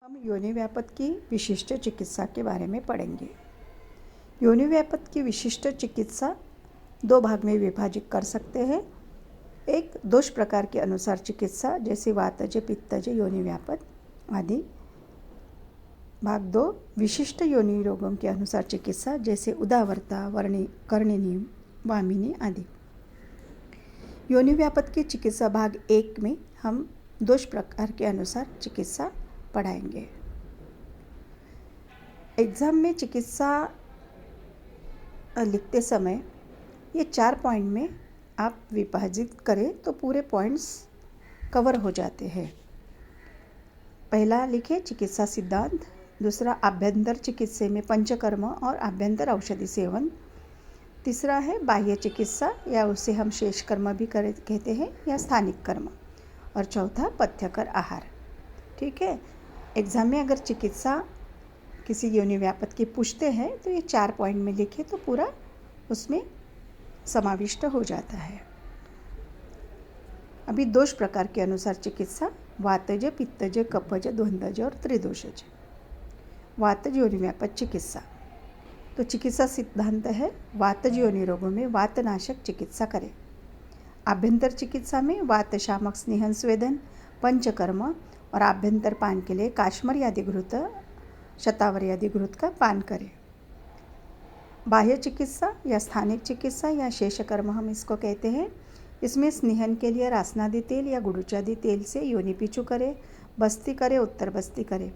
हम योनि व्यापत की विशिष्ट चिकित्सा के बारे में पढ़ेंगे। योनि व्यापत की विशिष्ट चिकित्सा दो भाग में विभाजित कर सकते हैं। एक, दोष प्रकार के अनुसार चिकित्सा जैसे वातज, पित्तज, योनि व्यापत आदि। भाग दो, विशिष्ट योनि रोगों के अनुसार चिकित्सा जैसे उदावरता, कर्णिनी, वामिनी आदि। योनि व्यापत की चिकित्सा भाग एक में हम दोष प्रकार के अनुसार चिकित्सा पढ़ाएंगे। एग्ज़ाम में चिकित्सा लिखते समय ये 4 पॉइंट में आप विभाजित करें तो पूरे पॉइंट्स कवर हो जाते हैं। पहला लिखे चिकित्सा सिद्धांत, दूसरा आभ्यंतर चिकित्सा में पंचकर्म और आभ्यंतर औषधि सेवन, तीसरा है बाह्य चिकित्सा या उसे हम शेष कर्म भी कहते हैं या स्थानिक कर्म, और चौथा पथ्यकर आहार। ठीक है, एग्ज़ाम में अगर चिकित्सा किसी योनि व्यापत की पूछते हैं तो ये 4 पॉइंट में लिखे तो पूरा उसमें समाविष्ट हो जाता है। अभी दोष प्रकार के अनुसार चिकित्सा वातज, पित्तज, कफज, द्वंद्वज और त्रिदोषज। वातज योनि व्यापत चिकित्सा, तो चिकित्सा सिद्धांत है वातज योनि रोगों में वातनाशक चिकित्सा करें। आभ्यंतर चिकित्सा में वात शामक स्नेहन स्वेदन, पंचकर्म और आभ्यंतर पान के लिए काश्मीरी आदि घृत, शतावरी आदि घृत का पान करें। बाह्य चिकित्सा या स्थानिक चिकित्सा या शेष कर्म हम इसको कहते हैं। इसमें स्नेहन के लिए रासनादि तेल या गुड़ुचादि तेल से योनि पीछू करे, बस्ती करे, उत्तर बस्ती करे।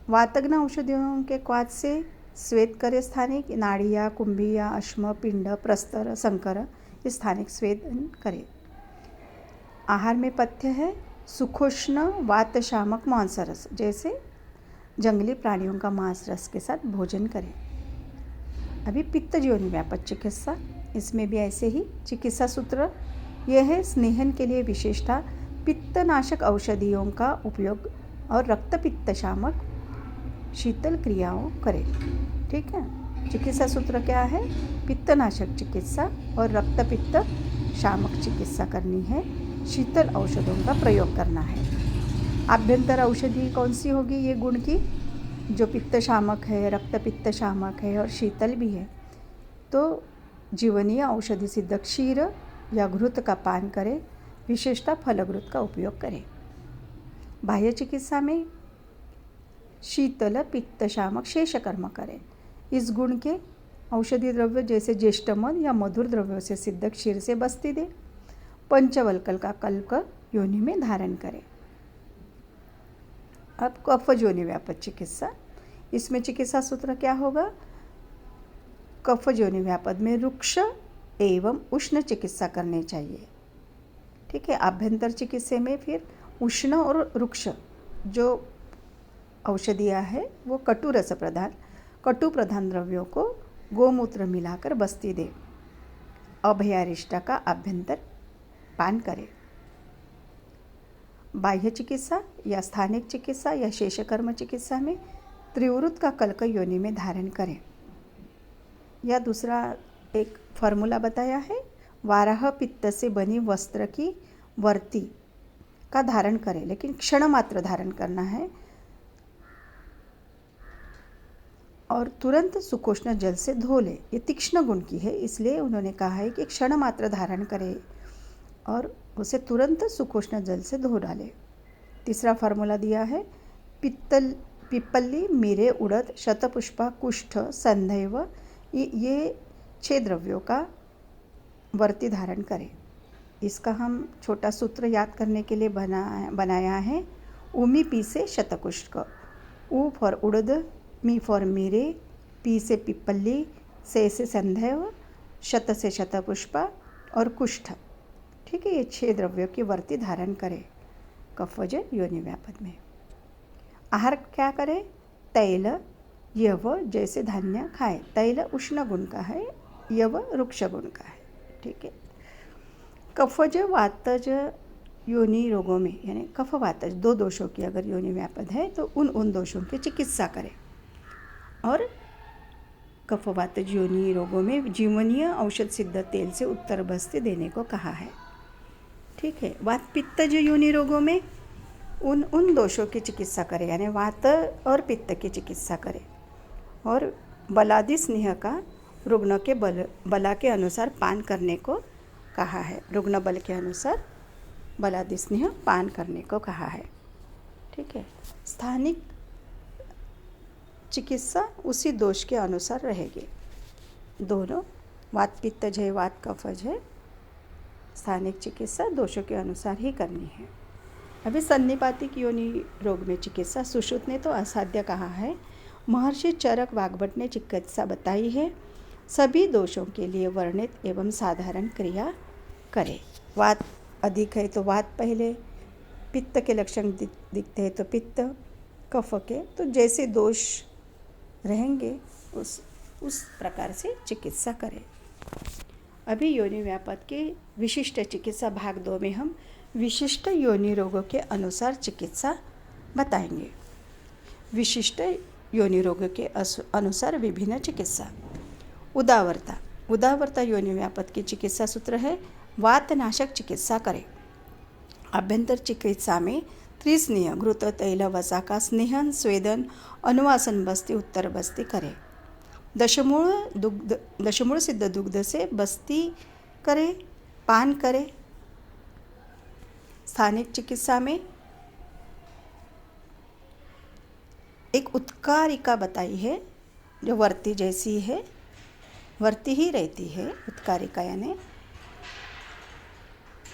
वातग्न औषधियों के क्वाथ से स्वेद करे। स्थानिक नाड़िया, कुंभिया, अश्म, पिंड, प्रस्तर, संकर ये स्थानिक स्वेदन करे। आहार में पथ्य है सुखोष्ण वात शामक मांस रस, जैसे जंगली प्राणियों का मांस रस के साथ भोजन करें। अभी पित्त योनि व्यापत चिकित्सा, इसमें भी ऐसे ही चिकित्सा सूत्र यह है स्नेहन के लिए विशेषता पित्तनाशक औषधियों का उपयोग और रक्त पित्त शामक शीतल क्रियाओं करें। ठीक है, चिकित्सा सूत्र क्या है? पित्तनाशक चिकित्सा और रक्त पित्त शामक चिकित्सा करनी है, शीतल औषधों का प्रयोग करना है। आभ्यंतर औषधि कौन सी होगी? ये गुण की जो पित्त शामक है, रक्त पित्त शामक है और शीतल भी है, तो जीवनीय औषधि सिद्ध क्षीर या घृत का पान करें, विशेषतः फलघृत का उपयोग करें। बाह्य चिकित्सा में शीतल पित्त शामक शेष कर्म करें। इस गुण के औषधि द्रव्य जैसे ज्येष्ठमद या मधुर द्रव्यों से सिद्ध क्षीर से बस्ती दे, पंचवल्कल का कल्क योनि में धारण करें। अब कफज योनि व्यापत चिकित्सा, इसमें चिकित्सा सूत्र क्या होगा? कफज योनि व्यापत में रुक्ष एवं उष्ण चिकित्सा करनी चाहिए। ठीक है, आभ्यंतर चिकित्सा में फिर उष्ण और रुक्ष जो औषधियाँ है वो कटु प्रधान द्रव्यों को गोमूत्र मिलाकर बस्ती दे। अभयारिष्टा का आभ्यंतर पान करें। बाह्य चिकित्सा या स्थानिक चिकित्सा या शेषकर्म चिकित्सा में त्रिवृत का कल्क योनि में धारण करें। या दूसरा एक फॉर्मूला बताया है, वाराह पित्त से बनी वस्त्र की वर्ती का धारण करें, लेकिन क्षण मात्र धारण करना है और तुरंत सुकोष्ण जल से धो ले। ये तीक्ष्ण गुण की है, इसलिए उन्होंने कहा है कि क्षण मात्र धारण करें और उसे तुरंत सुकोष्ण जल से धो डाले। तीसरा फार्मूला दिया है पिप्पली, मीरे, उड़द, शतपुष्पा, कुष्ठ, संदैव, ये 6 द्रव्यों का वर्ती धारण करें। इसका हम छोटा सूत्र याद करने के लिए बनाया है। उमी पी से शतपुष्प, उ for urad, me for Meere, P से पिप्पली, से संदैव, शत से शतपुष्पा और कुष्ठ। ठीक है, ये 6 द्रव्यों की वर्ती धारण करें कफज योनि व्यापत में। आहार क्या करें? तैल, यव जैसे धान्य खाए। तैल उष्ण गुण का है, यव रुक्ष गुण का है। ठीक है, कफज वातज योनि रोगों में यानी कफ वातज 2 दोषों की अगर योनि व्यापत है तो उन दोषों की चिकित्सा करें। और कफ वातज योनि रोगों में जीवनीय औषध सिद्ध तेल से उत्तर बस्ती देने को कहा है। ठीक है, वात पित्तज योनि रोगों में उन उन दोषों की चिकित्सा करें, यानी वात और पित्त की चिकित्सा करें। और बलादि स्नेह का रुग्ण के बला के अनुसार पान करने को कहा है। रुग्ण बल के अनुसार बलादि स्नेह पान करने को कहा है। ठीक है। स्थानिक चिकित्सा उसी दोष के अनुसार रहेगी। दोनों वात पित्तज है, वात कफज है, स्थानिक चिकित्सा दोषों के अनुसार ही करनी है। अभी सन्निपातिक योनि रोग में चिकित्सा सुश्रुत ने तो असाध्य कहा है। महर्षि चरक वाग्भट ने चिकित्सा बताई है। सभी दोषों के लिए वर्णित एवं साधारण क्रिया करें। वात अधिक है तो वात पहले, पित्त के लक्षण दिखते हैं तो पित्त, कफ के तो जैसे दोष रहेंगे उस प्रकार से चिकित्सा करें। अभी योनि व्यापद के विशिष्ट चिकित्सा भाग 2 में हम विशिष्ट योनि रोगों के अनुसार चिकित्सा बताएंगे। विशिष्ट योनि रोगों के अनुसार विभिन्न चिकित्सा। उदावरता योनि व्यापद की चिकित्सा सूत्र है, वातनाशक चिकित्सा करें। अभ्यंतर चिकित्सा में त्रिस्नेह, घृत, तैल, वसा का स्नेहन, स्वेदन, अनुवासन बस्ती, उत्तर बस्ती करें। दशमूल सिद्ध दुग्ध से बस्ती करें, पान करें। स्थानिक चिकित्सा में एक उत्कारिका बताई है जो वर्ती जैसी है, वर्ती ही रहती है उत्कारिका, यानी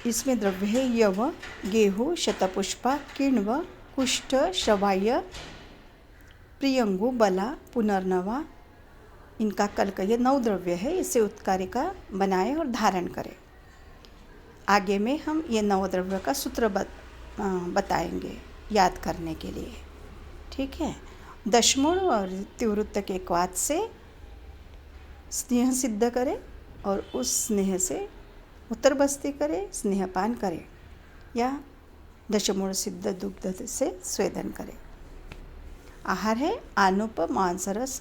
इसमें द्रव्य है यव, गेहूँ, शतपुष्पा, किण्व, कुष्ठ, श्रवाय, प्रियंगु, बला, पुनर्नवा, इनका कल्क, ये 9 द्रव्य है। इसे उत्कारिका बनाएं और धारण करें। आगे में हम ये 9 द्रव्य का सूत्र बताएंगे याद करने के लिए। ठीक है। दशमूल और तिवृत्त के क्वाथ से स्नेह सिद्ध करें और उस स्नेह से उत्तर बस्ती करें, स्नेहपान करें या दशमूल सिद्ध दुग्ध से स्वेदन करें। आहार है आनुप मांसरस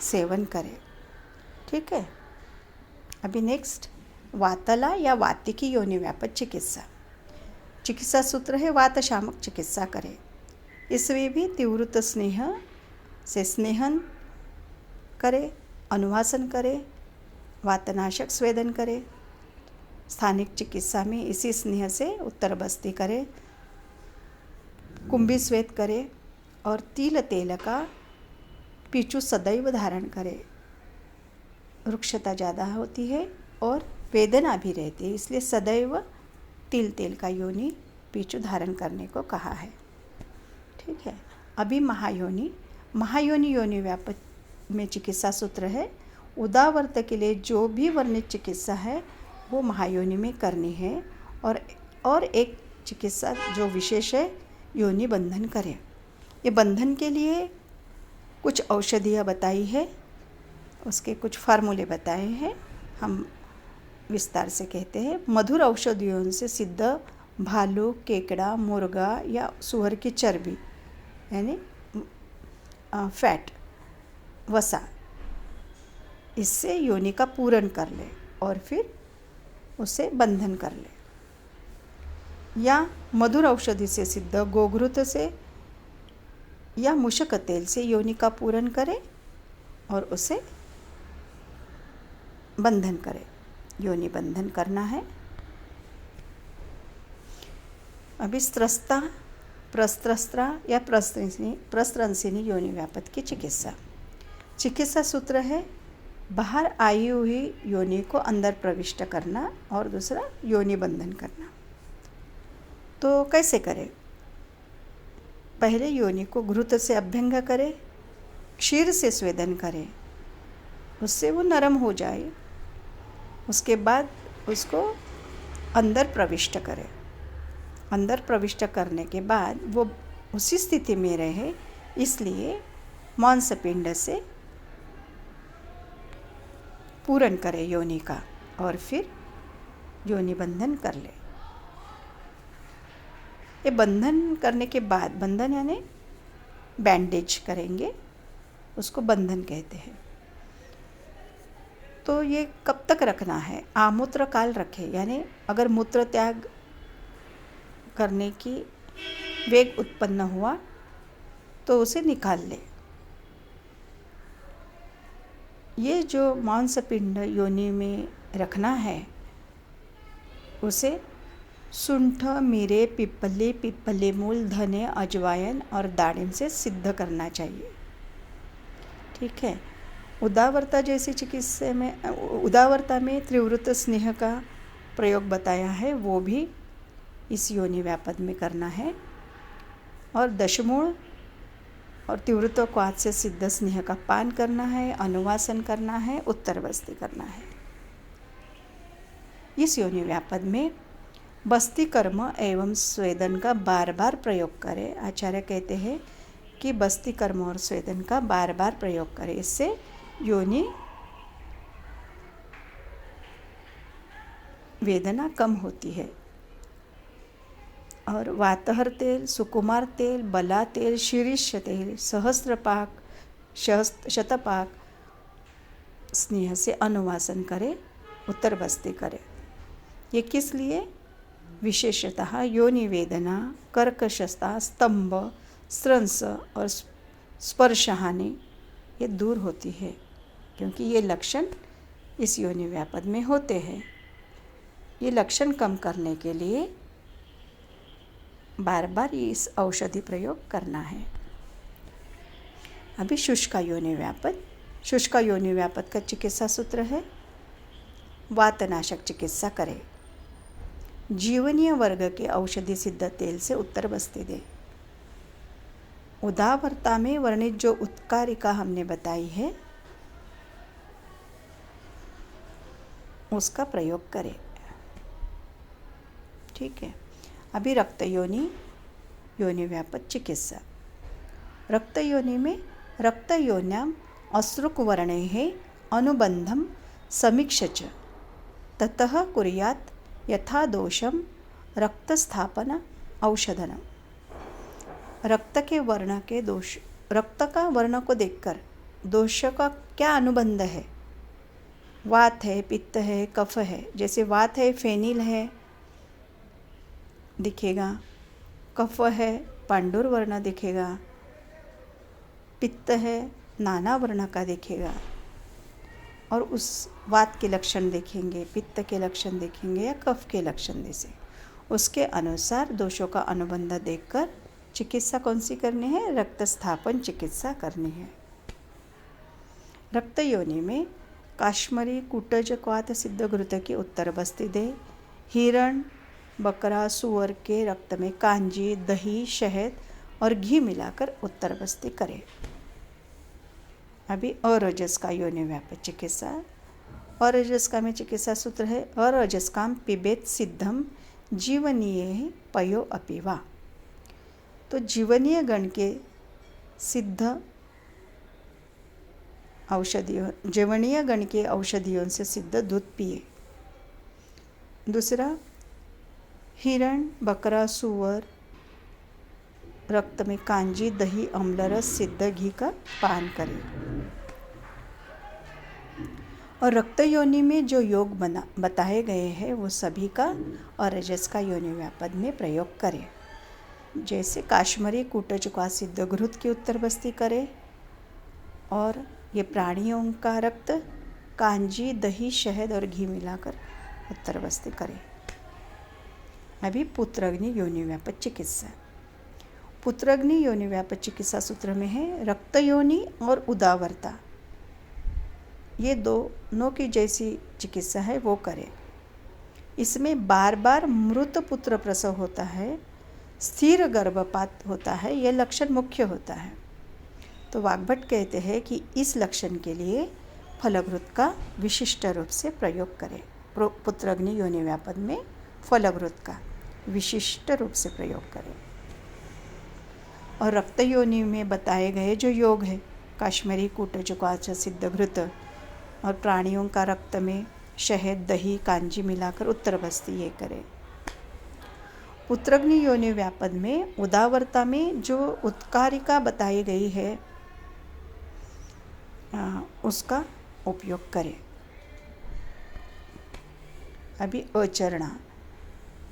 सेवन करें। ठीक है। अभी नेक्स्ट वातला या वातिकी योनि व्यापक चिकित्सा। चिकित्सा सूत्र है वातशामक चिकित्सा करें। इसमें भी तीव्रत स्नेह से स्नेहन करें, अनुवासन करें, वातनाशक स्वेदन करें। स्थानिक चिकित्सा में इसी स्नेह से उत्तर बस्ती करें, कुंभी स्वेद करें और तिल तेल का पीचू सदैव धारण करें। वृक्षता ज़्यादा होती है और वेदना भी रहती है, इसलिए सदैव तिल तेल का योनि पीचू धारण करने को कहा है। ठीक है। अभी महायोनि योनि व्यापक में चिकित्सा सूत्र है, उदावर्त के लिए जो भी वर्णित चिकित्सा है वो महायोनि में करनी है। और एक चिकित्सा जो विशेष है, योनि बंधन करें। ये बंधन के लिए कुछ औषधियाँ बताई है, उसके कुछ फार्मूले बताए हैं, हम विस्तार से कहते हैं। मधुर औषधियों से सिद्ध भालू, केकड़ा, मुर्गा या सुअर की चर्बी यानी फैट, वसा, इससे योनि का पूरण कर ले और फिर उसे बंधन कर ले। या मधुर औषधि से सिद्ध गोघृत से या मूषक तेल से योनि का पूरण करें और उसे बंधन करें। योनि बंधन करना है। अभी स्त्रस्ता, प्रस्त्रस्त्रा या प्रस्त्रंसिनी योनि व्यापक की चिकित्सा सूत्र है, बाहर आई हुई योनि को अंदर प्रविष्ट करना और दूसरा योनि बंधन करना। तो कैसे करें? पहले योनि को घृत से अभ्यंग करें, क्षीर से स्वेदन करें, उससे वो नरम हो जाए। उसके बाद उसको अंदर प्रविष्ट करें। अंदर प्रविष्ट करने के बाद वो उसी स्थिति में रहे, इसलिए मांसपिंड से पूरण करें योनि का और फिर योनि बंधन कर ले। ये बंधन करने के बाद, बंधन यानी बैंडेज करेंगे, उसको बंधन कहते हैं। तो ये कब तक रखना है? आमूत्र काल रखें, यानी अगर मूत्र त्याग करने की वेग उत्पन्न हुआ तो उसे निकाल ले। ये जो मांसपिंड योनि में रखना है उसे सुंठ, मिरे, पिपले मूल, धने, अजवायन और दाड़िम से सिद्ध करना चाहिए। ठीक है। उदावरता जैसी चिकित्सा में उदावरता में त्रिवृत स्नेह का प्रयोग बताया है, वो भी इस योनि व्यापद में करना है। और दशमूल और तीव्रत क्वाथ से सिद्ध स्नेह का पान करना है, अनुवासन करना है, उत्तरबस्ती करना है। इस योनि व्यापद में बस्ती कर्म एवं स्वेदन का बार बार प्रयोग करें। आचार्य कहते हैं कि बस्ती कर्म और स्वेदन का बार बार प्रयोग करें, इससे योनि वेदना कम होती है। और वातहर तेल, सुकुमार तेल, बला तेल, शीर्ष तेल, सहस्त्रपाक, शतपाक स्नेह से अनुवासन करें, उत्तरबस्ती करें। ये किस लिए? विशेषतः योनि वेदना, कर्कशता, स्तंभ, स्रंस और स्पर्शहानि ये दूर होती है, क्योंकि ये लक्षण इस योनि व्यापद में होते हैं। ये लक्षण कम करने के लिए बार बार इस औषधि प्रयोग करना है। अभी शुष्का योनि व्यापद। शुष्का योनि व्यापद का चिकित्सा सूत्र है, वातनाशक चिकित्सा करें। जीवनीय वर्ग के औषधि सिद्ध तेल से उत्तरबस्ती दें। उदावरता में वर्णित जो उत्कारिका हमने बताई है उसका प्रयोग करें। ठीक है। अभी रक्त योनि योनि व्यापद चिकित्सा। रक्त योनि में रक्त योन्याम अश्रुक वर्णैः अनुबंधम समीक्ष्य च ततः कुर्यात् यथा दोषम रक्तस्थापन औषधनम। रक्त के का वर्ण को देखकर दोष का क्या अनुबंध है? वात है, पित्त है, कफ है। जैसे वात है, फेनिल है दिखेगा, कफ है, पांडुर वर्ण दिखेगा, पित्त है, नाना वर्ण का दिखेगा। और उस वात के लक्षण देखेंगे, पित्त के लक्षण देखेंगे या कफ के लक्षण जैसे उसके अनुसार दोषों का अनुबंध देखकर चिकित्सा कौन सी करनी है? रक्तस्थापन चिकित्सा करनी है। रक्त योनि में काश्मीरी कुटज क्वाथ सिद्ध घृत की उत्तरबस्ती दे। हिरण, बकरा, सुअर के रक्त में कांजी, दही, शहद और घी मिलाकर उत्तरबस्ती करें। अभी अरजस्का योनि व्यापद चिकित्सा। अरजस्का में चिकित्सा सूत्र है, अरजस्काम पिबेत सिद्धम जीवनीय पयो अपिवा। तो जीवनीय गण के सिद्ध औषधियों जीवनीय गण के औषधियों से सिद्ध दूध पिए। दूसरा, हिरण, बकरा, सुअर रक्त में कांजी, दही, अम्लरस, सिद्ध घी का पान करें। और रक्त योनि में जो योग बताए गए हैं वो सभी का और रजस का योनि व्यापद में प्रयोग करें। जैसे काश्मीरी कुटज का सिद्ध घृत की उत्तरबस्ती करें। और ये प्राणियों का रक्त कांजी, दही, शहद और घी मिलाकर उत्तरबस्ती करें। अभी पुत्रग्नि योनि व्यापद चिकित्सा। पुत्रग्नि योनि व्यापद चिकित्सा सूत्र में है, रक्त योनि और उदावरता ये दोनों की जैसी चिकित्सा है वो करें। इसमें बार बार मृत पुत्र प्रसव होता है, स्थिर गर्भपात होता है, यह लक्षण मुख्य होता है। तो वाग्भट कहते हैं कि इस लक्षण के लिए फलघृत का विशिष्ट रूप से प्रयोग करें। पुत्रग्नि योनि व्यापद में फलघृत का विशिष्ट रूप से प्रयोग करें। और रक्त योनि में बताए गए जो योग है, काश्मीरी कुटज क्वाथ सिद्ध घृत और प्राणियों का रक्त में शहद, दही, कांजी मिलाकर उत्तरबस्ती ये करें। पुत्रग्नि योनि व्यापद में उदावरता में जो उत्कारिका बताई गई है उसका उपयोग करें। अभी अचरणा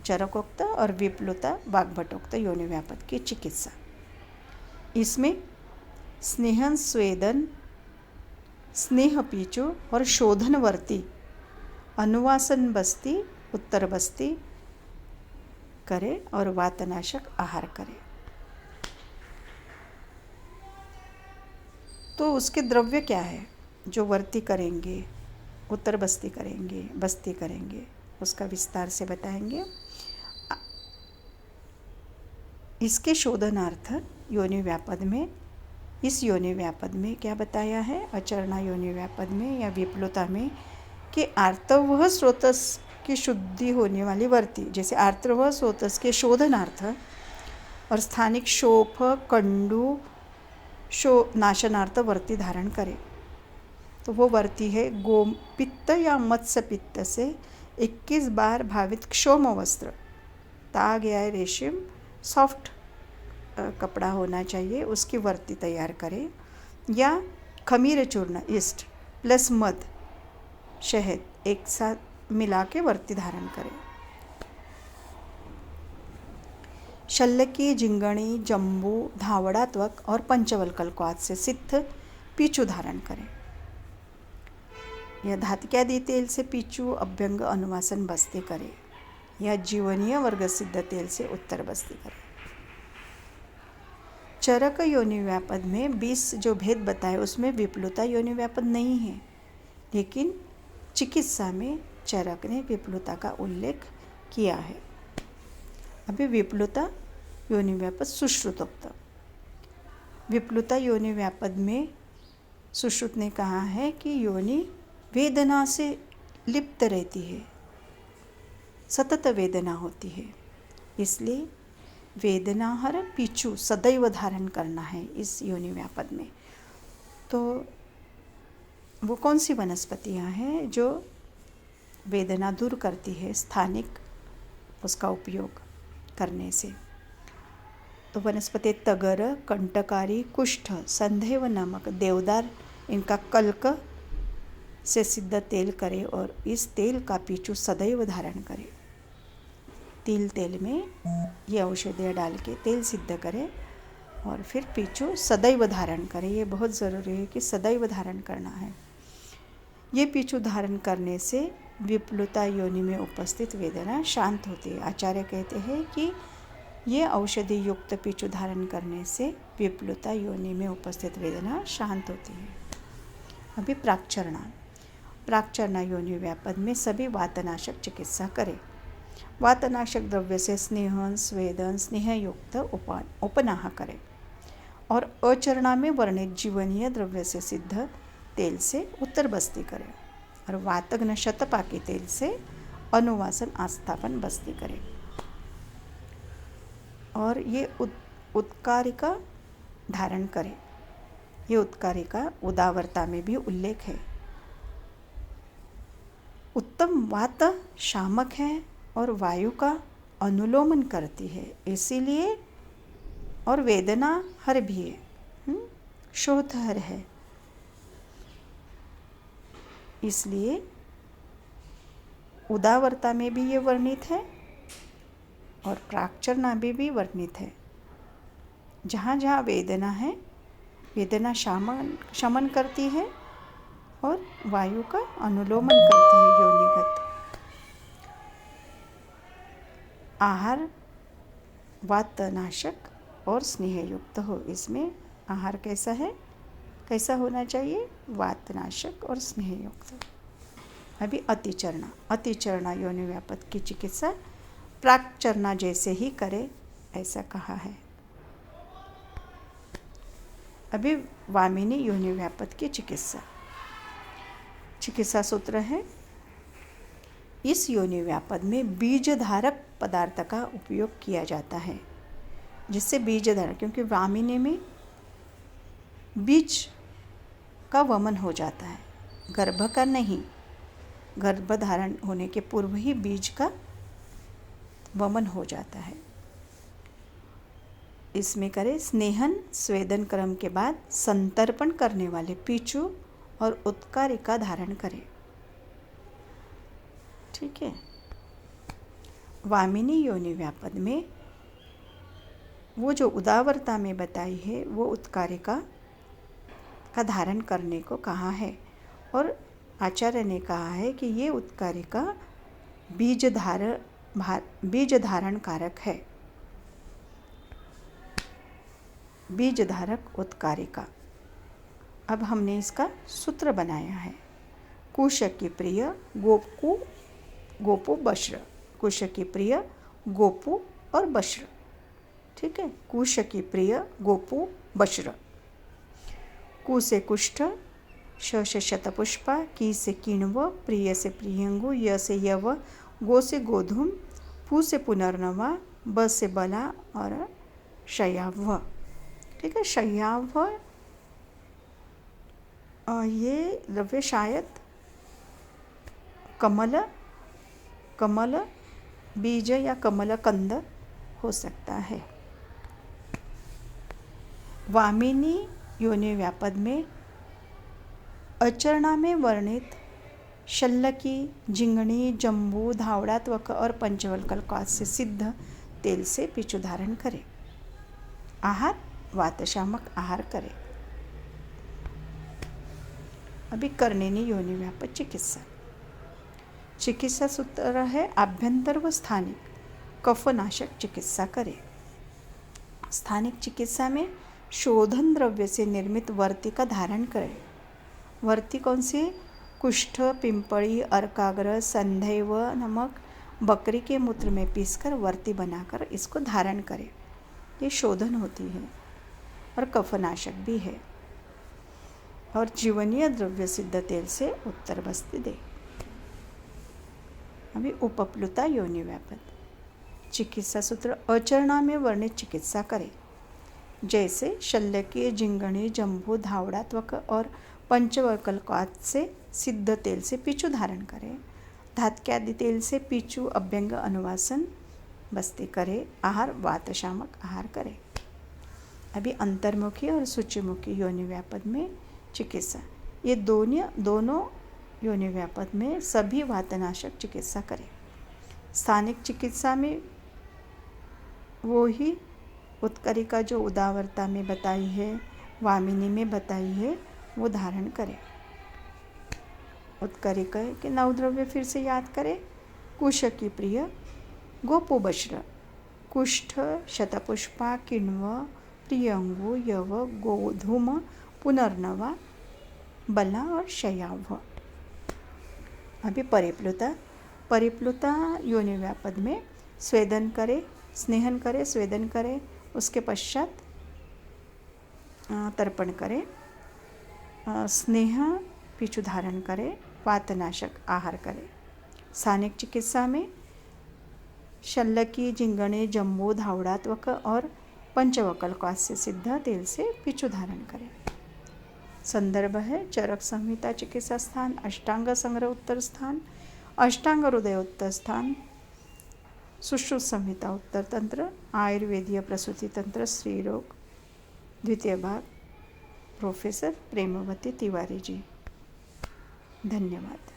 चरकोक्त और विप्लुता वाग्भटोक्त योनि व्यापद की चिकित्सा। इसमें स्नेहन स्वेदन, स्नेह पीचू और शोधनवर्ती अनुवासन बस्ती, उत्तर बस्ती करे और वातनाशक आहार करे। तो उसके द्रव्य क्या है जो वर्ती करेंगे, उत्तर बस्ती करेंगे, बस्ती करेंगे, उसका विस्तार से बताएंगे। इसके शोधनार्थ योनि व्यापद में, इस योनि व्यापद में क्या बताया है, अचरणा योनि व्यापद में या विप्लुता में, कि आर्तवह स्रोतस की शुद्धि होने वाली वर्ती, जैसे आर्तवह स्रोतस के शोधनार्थ और स्थानिक शोफ कंडू नाशनार्थ वर्ती धारण करे। तो वो वर्ती है गोपित्त या मत्स्य पित्त से 21 बार भावित क्षोम वस्त्र, ताग या रेशम सॉफ्ट कपड़ा होना चाहिए, उसकी वर्ती तैयार करें, या खमीर चूर्ण ईस्ट प्लस मध शहद एक साथ मिला के वर्ती धारण करें। शल्यकी, जिंगणी, जम्बू, धावड़ा त्वक और पंचवल्कल क्वाथ से सिद्ध पीचू धारण करें, या धातुक्यादि तेल से पीचू अभ्यंग अनुवासन बस्ती करें, या जीवनीय वर्ग सिद्ध तेल से उत्तर बस्ती करें। चरक योनि व्यापद में 20 जो भेद बताए उसमें विप्लुता योनि व्यापद नहीं है, लेकिन चिकित्सा में चरक ने विप्लुता का उल्लेख किया है। अभी विप्लुता योनि व्यापद सुश्रुतोक्त। विप्लुता योनि व्यापद में सुश्रुत ने कहा है कि योनि वेदना से लिप्त रहती है, सतत वेदना होती है, इसलिए वेदनाहर पीचू सदैव धारण करना है इस योनि व्यापद में। तो वो कौन सी वनस्पतियाँ हैं जो वेदना दूर करती है स्थानिक उसका उपयोग करने से? तो वनस्पति तगर, कंटकारी, कुष्ठ, संदेव नामक देवदार, इनका कल्क से सिद्ध तेल करे और इस तेल का पीचू सदैव धारण करे। तिल तेल में ये औषधियाँ डाल के तेल सिद्ध करे और फिर पीचू सदैव धारण करे। ये बहुत ज़रूरी है कि सदैव धारण करना है। ये पीचू धारण करने से विप्लुता योनि में उपस्थित वेदना शांत होती है। आचार्य कहते हैं कि ये औषधि युक्त पीचू धारण करने से विप्लुता योनि में उपस्थित वेदना शांत होती है। अभी प्राक्चरणा योनि व्यापद में सभी वातनाशक चिकित्सा करें। वातनाशक द्रव्य से स्नेहन, स्वेदन, स्नेहयुक्त उपनाह करें और अचरणा में वर्णित जीवनीय द्रव्य से सिद्ध तेल से उत्तर बस्ती करें और वातग्न शतपाकी तेल से अनुवासन आस्थापन बस्ती करें। और ये उत्कारिका धारण करें। ये उत्कारिका उदावरता में भी उल्लेख है। उत्तम वात शामक है और वायु का अनुलोमन करती है, इसीलिए और वेदना हर भी है, शोधहर है, इसलिए उदावरता में भी ये वर्णित है और प्राक्चरणा में भी वर्णित है। जहाँ जहाँ वेदना है, वेदना शमन करती है और वायु का अनुलोमन करती है योनिगत। आहार वातनाशक और स्नेहयुक्त हो। इसमें आहार कैसा है, कैसा होना चाहिए? वातनाशक और स्नेहयुक्त। अभी अतिचरणा योनि व्यापद की चिकित्सा प्राक्चरणा जैसे ही करे, ऐसा कहा है। अभी वामिनी योनि व्यापद की चिकित्सा सूत्र है। इस योनि व्यापद में बीजधारक पदार्थ का उपयोग किया जाता है, जिससे बीजधारक, क्योंकि वामिनी में बीज का वमन हो जाता है, गर्भ का नहीं। गर्भ धारण होने के पूर्व ही बीज का वमन हो जाता है। इसमें करें स्नेहन स्वेदन क्रम के बाद संतर्पण करने वाले पीचू और उत्कारिका धारण करें। ठीक है। वामिनी योनि व्यापद में वो जो उदावरता में बताई है वो उत्कारिका का धारण करने को कहा है, और आचार्य ने कहा है कि ये उत्कारिका बीज धारण कारक है, बीज धारक उत्कारिका। अब हमने इसका सूत्र बनाया है। कुश की प्रिय गोपु बश्र, कुश की प्रिय गोपु और बश्र, ठीक है। कुश की प्रिय गोपु बश्र। कु से कुष्ठ, श से शतपुष्पा, की से किण्व, प्रिय से प्रियंगु, य से यव, गो से गोधूम, पु से पुनर्नवा, ब से बला और शयाव, ठीक है। शयाव ये द्रव्य शायद कमल बीज या कमल कंद हो सकता है। वामिनी योनि व्यापद में अचरणा में वर्णित शल्लकी, झिंगणी, जम्बू, धावड़ा, त्वक और पंचवल्कल से सिद्ध तेल से पिचु धारण करे। आहार वातशामक आहार करे। अभी कर्णिनी योनि व्यापद चिकित्सा। चिकित्सा सूत्र है आभ्यंतर व स्थानिक कफनाशक चिकित्सा करे। स्थानिक चिकित्सा में शोधन द्रव्य से निर्मित वर्ती का धारण करें। वर्ती कौन सी? कुष्ठ, पिंपड़ी, अर्काग्र, संदैव नमक बकरी के मूत्र में पीसकर वर्ती बनाकर इसको धारण करें। ये शोधन होती है और कफनाशक भी है। और जीवनीय द्रव्य सिद्ध तेल से उत्तर बस्ती दे। अभी उपप्लुता योनि व्यापद चिकित्सा सूत्र अचरणा में वर्णित चिकित्सा करे, जैसे शल्यकीय, झिंगणी, जम्बू, धावड़ा, त्वक और पंचवर्कलकात से सिद्ध तेल से पीचू धारण करे। धात्यादि तेल से पीचू अभ्यंग अनुवासन बस्ती करे। आहार वातशामक आहार करे। अभी अंतर्मुखी और सूचिमुखी योनि व्यापद में चिकित्सा। ये दोनों योनि व्यापद में सभी वातनाशक चिकित्सा करें। स्थानिक चिकित्सा में वो ही उत्करिका जो उदावरता में बताई है, वामिनी में बताई है, वो धारण करें। उत्करिका के 9 द्रव्य फिर से याद करें। कुश की प्रिय गोपुबश्र, कुष्ठ, शतपुष्पा, किण्व, प्रियंगु, यव, गोधूम, पुनर्नवा, बला और शयाव। अभी परिप्लुता योनि व्यापद में स्वेदन करे, स्नेहन करे, स्वेदन करे, उसके पश्चात तर्पण करे, स्नेह पीछू धारण करे, वातनाशक आहार करे। स्थानिक चिकित्सा में शल्लकी, झिंगणे, जम्बू, धावड़ा, त्वक और पंचवकलकात से सिद्ध तेल से पीछू धारण करे। संदर्भ है चरक संहिता चिकित्सा स्थान, अष्टांग संग्रह उत्तर स्थान, अष्टांग हृदय उत्तर स्थान, सुश्रुत संहिता उत्तर तंत्र, आयुर्वेदीय प्रसूति तंत्र स्त्री रोग, द्वितीय भाग, प्रोफेसर प्रेमवती तिवारी जी। धन्यवाद।